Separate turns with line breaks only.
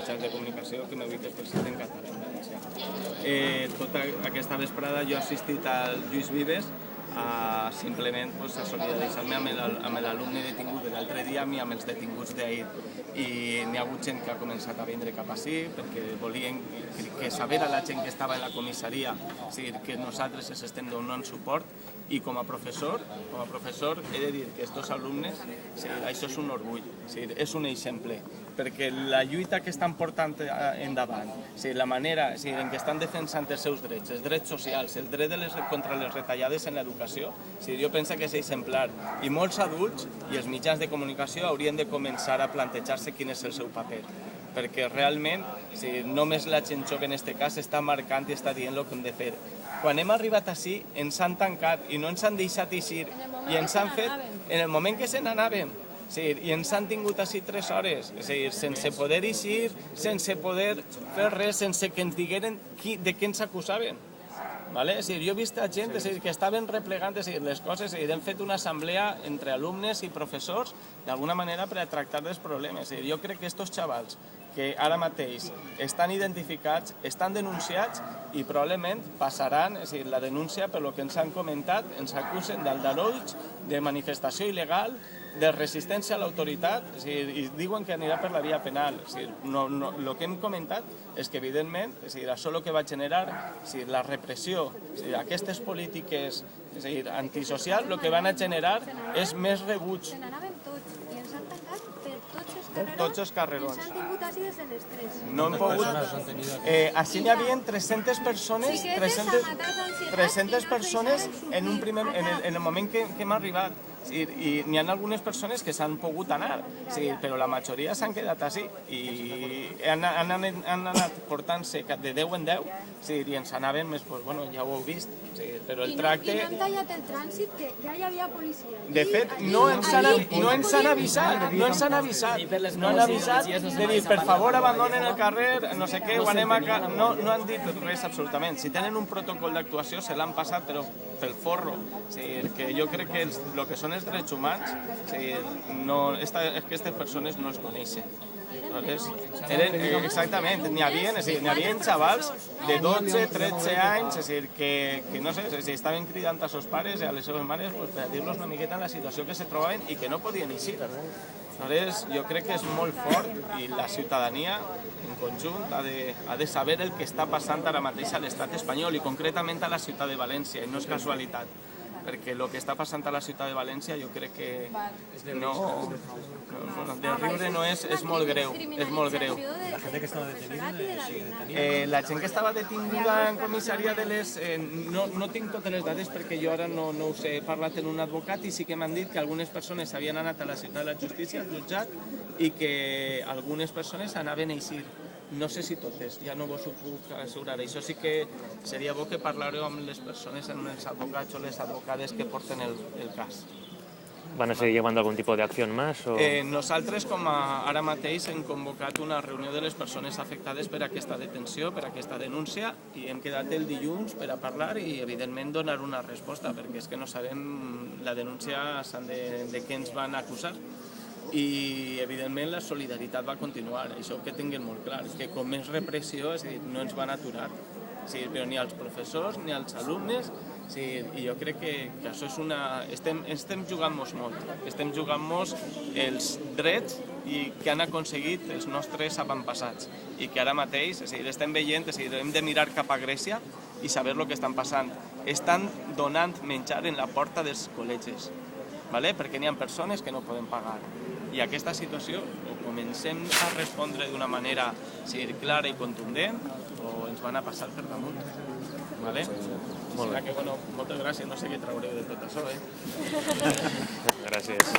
mitjans de comunicació que m'he expressat en català en valencià. Tota aquesta vesprada jo he assistit al Lluís Vives simplement a solidaritzar-me amb l'alumne detingut de l'altre dia i amb els detinguts d'ahir. I n'hi ha hagut gent que ha començat a vindre cap ací perquè volien que saber a la gent que estava en la comissaria que nosaltres els estem donant suport. I com a professor he de dir que aquests alumnes, això és un orgull, és un exemple, perquè la lluita que estan portant endavant, la manera en què estan defensant els seus drets, els drets socials, el dret contra les retallades en l'educació, jo penso que és exemplar. I molts adults i els mitjans de comunicació haurien de començar a plantejar-se quin és el seu paper, perquè realment només la gent jove en aquest cas està marcant i està dient el que hem de fer. Quan hem arribat ací ens han tancat i no ens han deixat eixir i ens han fet, en el moment que se n'anàvem, i ens han tingut ací 3 hores, sense poder eixir, sense poder fer res, sense que ens digueren de què ens acusaven. Jo he vist gent que estaven replegant les coses i hem fet una assemblea entre alumnes i professors d'alguna manera per a tractar dels problemes. Jo crec que aquests xavals que ara mateix estan identificats, estan denunciats i probablement passaran la denúncia per lo que ens han comentat, ens acusen d'aldarulls, de manifestació il·legal, de resistència a l'autoritat i diuen que anirà per la via penal. El que hem comentat és que evidentment això el que va generar la repressió, aquestes polítiques antisocials, el que van a generar és més rebuig.
Se n'anaven tots i ens han tancat per
tots els carrerons.
Ens han tingut així des de les 3.
No hem pogut... Així n'hi havia 300 persones, 300 persones en el moment que hem arribat. I n'hi ha algunes persones que s'han pogut anar, però la majoria s'han quedat així i han anat portant-se de 10 en 10 i ens anaven més, ja ho heu vist, però el tracte...
I no han tallat el trànsit, que ja hi havia policia.
De fet, no ens han avisat, no han avisat de dir, per favor, abandonen el carrer, no sé què, ho anem a... No han dit res absolutament. Si tenen un protocol d'actuació, se l'han passat, però pel forro. Que jo crec que el que són els drets humans, aquestes persones no es coneixen. Exactament, n'hi havia xavals de 12, 13 anys que no sé, estaven cridant a sos pares i a les seves mares per dir-los una miqueta en la situació que se trobaven i que no podien eixir. Jo crec que és molt fort i la ciutadania en conjunt ha de saber el que està passant ara mateix a l'estat espanyol i concretament a la ciutat de València, i no és casualitat, perquè el que està passant a la ciutat de València jo crec que no, de riure no és molt greu, és molt greu.
La gent que estava detenida sigue detenida?
La gent que estava detinguda en comissaria de les... No tinc totes les dades perquè jo ara no ho sé, he parlat amb un advocat i sí que m'han dit que algunes persones havien anat a la ciutat de la justícia, al jutjat, i que algunes persones anaven a eixir. No sé si totes, ja no vos ho puc assegurar. Això sí que seria bo que parlareu amb les persones, amb els advocats o les advocades que porten el cas.
¿Van a seguir llevando algún tipo de acción más?
Nosaltres, com ara mateix, hem convocat una reunió de les persones afectades per aquesta detenció, per aquesta denúncia, i hem quedat el dilluns per a parlar i, evidentment, donar una resposta, perquè és que no sabem la denúncia de què ens van acusar. I, evidentment, la solidaritat va continuar, això que tinguin molt clar, que com més repressió, no ens van aturar, però ni als professors ni als alumnes, i jo crec que això és una... Estem jugant-nos molt, estem jugant-nos els drets que han aconseguit els nostres avantpassats i que ara mateix estem veient, hem de mirar cap a Grècia i saber el que estan passant. Estan donant menjar en la porta dels col·legis, perquè n'hi ha persones que no poden pagar. I aquesta situació o comencem a respondre d'una manera clara i contundent o ens van a passar per damunt. Moltes gràcies, no sé què traureu de tot això.
Gràcies.